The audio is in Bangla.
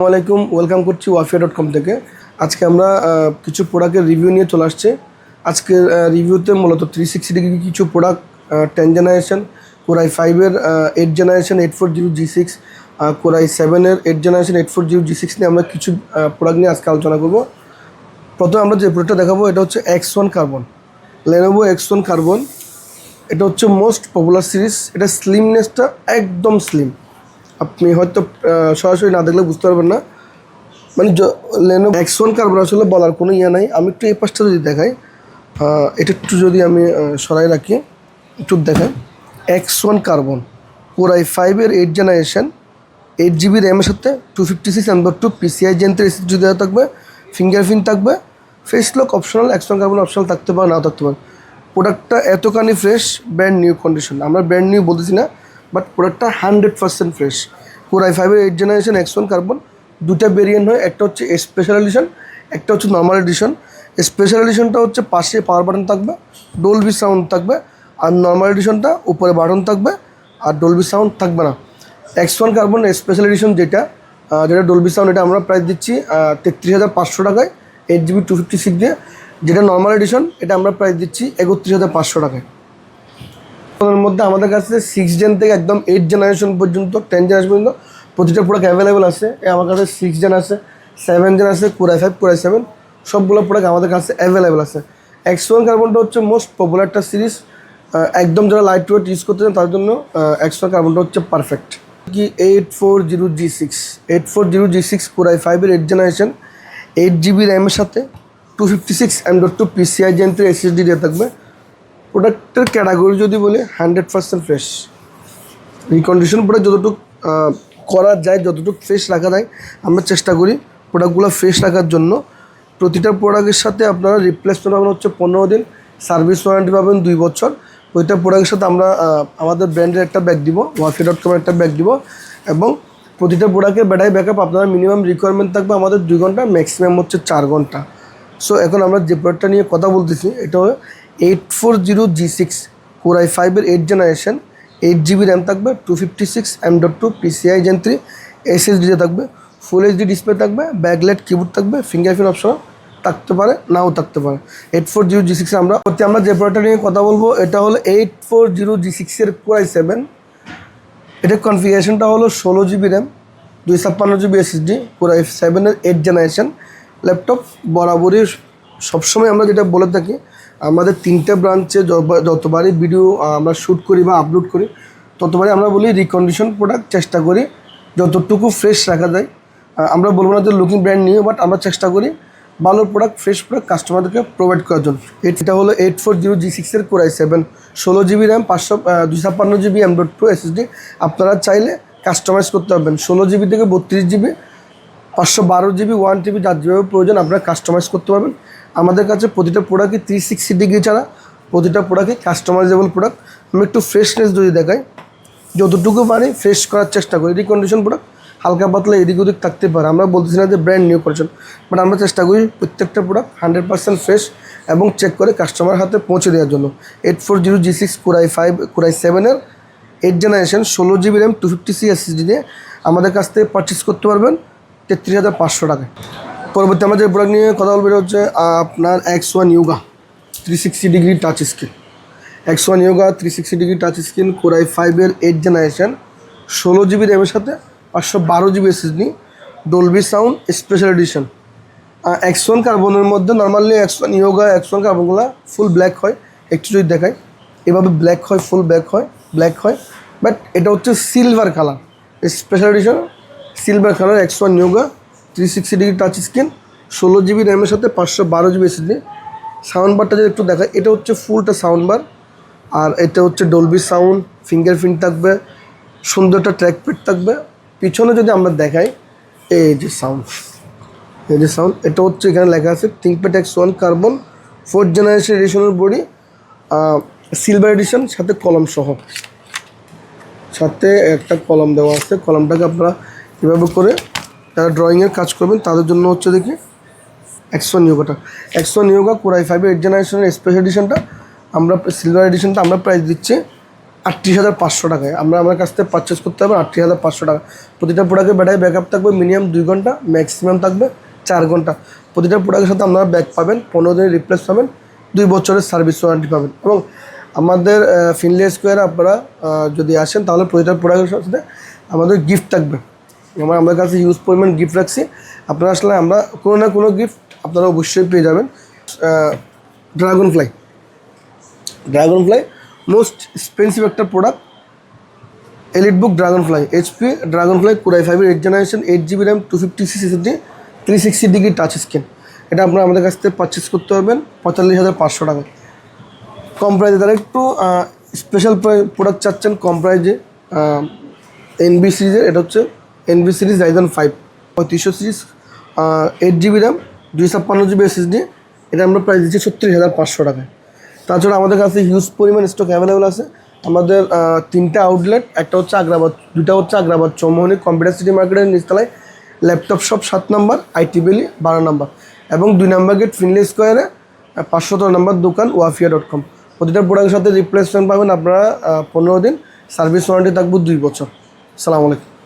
আসসালামাইকুম, ওয়েলকাম করছি ওয়াফিয়া.com থেকে। আজকে আমরা কিছু প্রোডাক্টের রিভিউ নিয়ে চলে আসছি। আজকের রিভিউতে মূলত 360 ডিগ্রি কিছু প্রোডাক্ট 10 জেনারেশন কোরাই 5-এর 8 জেনারেশন 840G6, কোরাই 7-এর 8 জেনারেশন 840G6 নিয়ে আমরা কিছু প্রোডাক্ট নিয়ে আজকে আলোচনা করব। প্রথমে আমরা যে প্রোডাক্টটা দেখাবো এটা হচ্ছে X1 carbon, Lenovo X1 carbon. এটা হচ্ছে মোস্ট পপুলার সিরিজ। এটা স্লিমনেসটা একদম স্লিম, আপনি হয়তো সরাসরি না দেখলে বুঝতে পারবেন না। মানে লেনোভো X1 কার্বন আসলে বলার কোনো ইয়ে নাই। আমি একটু এই পাশটা যদি দেখাই, এটা একটু যদি আমি সরাই রাখি, একটু দেখাই। X1 কার্বন কোরাই 5-এর 8 জেনারেশন 8GB র্যামের সাথে 256 PCI Gen 3 SSD দেওয়া থাকবে, ফিঙ্গারপ্রিন্ট থাকবে, face lock optional, X1 carbon optional থাকতে পারে, নাও থাকতে পারে। প্রোডাক্টটা এতখানি ফ্রেশ, ব্র্যান্ড নিউ কন্ডিশন। আমরা ব্র্যান্ড নিউ বলতেছি না, বাট প্রোডাক্টটা 100% ফ্রেশ। কোরাই 5-এর 8 জেনারেশন X1 কার্বন দুটা ভেরিয়েন্ট হয়, একটা হচ্ছে স্পেশাল এডিশন, একটা হচ্ছে নর্মাল এডিশন। স্পেশাল এডিশনটা হচ্ছে পাশে পাওয়ার বাটন থাকবে, ডলবি সাউন্ড থাকবে, আর নর্মাল এডিশনটা উপরে বাটন থাকবে আর ডলবি সাউন্ড থাকবে না। X1 কার্বন স্পেশাল এডিশন যেটা ডলবি সাউন্ড, এটা আমরা প্রাইস দিচ্ছি 33,500 টাকায় 8GB 256 দিয়ে। যেটা নর্মাল এডিশন এটা আমরা প্রাইস দিচ্ছি 31,500 টাকায়। এর মধ্যে আমাদের কাছে 6 জেন থেকে একদম 8 জেনারেশন পর্যন্ত 10 জেনারেশন পর্যন্ত প্রতিটা প্রোডাক্ট অ্যাভেলেবেল আছে। আমার কাছে 6 জেন আছে, 7 জেন আছে, কোরাই 5, কোরাই 7 সবগুলো প্রোডাক্ট আমাদের কাছে অ্যাভেলেবেল আছে। X1 কার্বনটা হচ্ছে মোস্ট পপুলার একটা সিরিজ। একদম যারা লাইট ওয়েট ইউজ করতে চান তার জন্য X1 কার্বনটা হচ্ছে পারফেক্ট। কি 840G6 কোরাই 5-এর 8 জেনারেশন 8GB র্যামের সাথে 256 PCI Gen 3 SSD দিয়ে থাকবে। প্রোডাক্টের ক্যাটাগরি যদি বলি 100% ফ্রেশ। রিকন্ডিশন প্রোডাক্ট যতটুকু করা যায়, যতটুকু ফ্রেশ রাখা যায় আমরা চেষ্টা করি প্রোডাক্টগুলো ফ্রেশ রাখার জন্য। প্রতিটা প্রোডাক্টের সাথে আপনারা রিপ্লেসমেন্ট পাবেন হচ্ছে 15 দিন, সার্ভিস ওয়ারেন্টি পাবেন 2 বছর। প্রতিটা প্রোডাক্টের সাথে আমরা আমাদের ব্র্যান্ডের একটা ব্যাগ দিব, ওয়াফিয়া.com একটা ব্যাগ দিব, এবং প্রতিটা প্রোডাক্টের ব্যাটারি ব্যাকআপ আপনারা মিনিমাম রিকোয়ারমেন্ট থাকবে আমাদের 2 ঘন্টা, ম্যাক্সিমাম হচ্ছে 4 ঘন্টা। সো এখন আমরা যে প্রোডাক্টটা নিয়ে কথা বলতেছি এটা হলো 840G6 কোরাই 5-এর 8 জেনারেশন 8GB র্যাম থাকবে, 256 PCI Gen 3 SSD থাকবে, ফুল HD ডিসপ্লে থাকবে, ব্যাকলাইট কিবোর্ড থাকবে, ফিঙ্গারপ্রিন্ট অপশন থাকতে পারে, নাও থাকতে পারে। 840G6 আমরা যে প্রোডাক্টটা নিয়ে কথা বলবো এটা হলো 840G6-এর কোরাই 7। এটার কনফিগারেশনটা হলো 16GB RAM 256GB SSD core i 7-এর 8 জেনারেশন ল্যাপটপ। বরাবরই সবসময় আমরা যেটা বলে থাকি, আমাদের 3টে ব্রাঞ্চে যতবারই ভিডিও আমরা শ্যুট করি বা আপলোড করি ততবারই আমরা বলি রিকন্ডিশন প্রোডাক্ট চেষ্টা করি যতটুকু ফ্রেশ রাখা যায়। আমরা বলবো না যে লুকিং ব্র্যান্ড নিয়ে, বাট আমরা চেষ্টা করি ভালো প্রোডাক্ট, ফ্রেশ প্রোডাক্ট কাস্টমারদেরকে প্রোভাইড করার জন্য। এটা হলো 840G6-এর core i 7, 16GB RAM 256GB M.2 SSD। আপনারা চাইলে কাস্টমাইজ করতে পারবেন 16GB থেকে 32GB, 512GB 1TB, যার যেভাবে প্রয়োজন আপনারা কাস্টমাইজ করতে পারবেন। আমাদের কাছে প্রতিটা প্রোডাক্টই 360 ডিগ্রি ছাড়া প্রতিটা প্রোডাক্টই কাস্টমাইজেবল প্রোডাক্ট। আমি একটু ফ্রেশনেস যদি দেখাই, যতটুকু পারি ফ্রেশ করার চেষ্টা করি। রিকন্ডিশন প্রোডাক্ট হালকা পাতলা এদিক ওদিক থাকতে পারে, আমরা বলতেছি না যে ব্র্যান্ড নিউ করেছেন, বাট আমরা চেষ্টা করি প্রত্যেকটা প্রোডাক্ট 100% ফ্রেশ এবং চেক করে কাস্টমার হাতে পৌঁছে দেওয়ার জন্য। 840G6 কোরাই 5 কোরাই 7-এর 8 জেনারেশন 16GB র্যাম 256 SSD দিয়ে আমাদের কাছ থেকে পারচেস করতে পারবেন 33,500 টাকায়। পরবর্তী আমরা যে প্রোডাক্ট নিয়ে কথা বলবো এটা হচ্ছে আপনার X1 Yoga 360 ডিগ্রি টাচ স্ক্রিন। X1 Yoga 360 ডিগ্রি টাচ স্ক্রিন কোরাই 5-এর 8 জেনারেশন 16GB র্যামের সাথে 512GB SSD, Dolby sound special edition. X1 কার্বনের মধ্যে নর্মালি X1 Yoga X1 কার্বনগুলো ফুল ব্ল্যাক হয়, একটু যদি দেখাই এভাবে ব্ল্যাক হয়, ফুল ব্ল্যাক হয়, বাট এটা হচ্ছে silver colour special edition, silver colour X1 Yoga 360 ডিগ্রি টাচ স্ক্রিন 16GB র্যামের সাথে 512GB SSD। সাউন্ড বারটা যদি একটু দেখায়, এটা হচ্ছে ফুলটা সাউন্ড বার, আর এটা হচ্ছে ডলবি সাউন্ড, ফিঙ্গারপ্রিন্ট থাকবে, সুন্দর একটা ট্র্যাকপ্যাড থাকবে। পিছনে যদি আমরা দেখাই এই যে সাউন্ড, এটা হচ্ছে এখানে লেখা আছে ThinkPad X1 carbon 4th generation এডিশনের বডি, সিলভার এডিশন, সাথে কলম সহ, সাথে একটা কলম দেওয়া আছে। কলমটাকে আপনারা কীভাবে করে যারা ড্রয়িংয়ের কাজ করবেন তাদের জন্য হচ্ছে দেখি X1 Yoga কোরাই 5-এর 8 জেনারেশনের স্পেশাল এডিশনটা আমরা সিলভার এডিশনটা আমরা প্রাইস দিচ্ছি 38,500 টাকায় আমরা আমার কাছ থেকে পারচেস করতে হবে 38,500 টাকা। প্রতিটা প্রোডাক্টের ব্যাটারি ব্যাকআপ থাকবে মিনিমাম 2 ঘন্টা, ম্যাক্সিমাম থাকবে 4 ঘন্টা। প্রতিটা প্রোডাক্টের সাথে আপনারা ব্যাক পাবেন, 15 দিনের রিপ্লেস পাবেন, 2 বছরের সার্ভিস ওয়ারেন্টি পাবেন। এবং আমাদের ফিনলে স্কোয়ারে আপনারা যদি আসেন তাহলে প্রতিটা প্রোডাক্টের সাথে আমাদের গিফট থাকবে। আমার কাছে হিউজ পরিমাণ গিফট রাখছি, আপনারা আসলে আমরা কোনো না কোনো গিফট আপনারা অবশ্যই পেয়ে যাবেন। ড্রাগন ফ্লাই মোস্ট এক্সপেন্সিভ একটা product, EliteBook dragon fly, HP dragon fly core i 5 8 generation, 8GB RAM, 256 SSD, 360 ডিগ্রি টাচ স্ক্রিন। এটা আপনারা আমাদের কাছ থেকে পারচেস করতে পারবেন 45,500 টাকা কম প্রাইজে। তারা একটু স্পেশাল প্রোডাক্ট চাচ্ছেন কম প্রাইজে, NB সিরিজের, এটা হচ্ছে NB series Ryzen 5 3500 series, 8GB RAM, 256GB SSD। এটা আমরা প্রাইস দিচ্ছি 36,500 টাকায়। তাছাড়া আমাদের কাছে হিউজ পরিমাণ স্টক অ্যাভেলেবেল আছে। আমাদের 3টা আউটলেট, একটা হচ্ছে আগ্রাবাদ, 2টা হচ্ছে আগ্রাবাদ চৌমোহনী কম্পিউটার সিটি মার্কেটের নিচতলায়, laptop shop 7 number, IT valley 12 নম্বর, এবং 2 নম্বর গেট ফিনলে স্কোয়ারে 517 নম্বর দোকান wafia.com। প্রতিটা প্রোডাক্টের সাথে রিপ্লেসমেন্ট পাবেন আপনারা 15 দিন, সার্ভিস ওয়ারেন্টি থাকবে 2 বছর। আসসালামু আলাইকুম।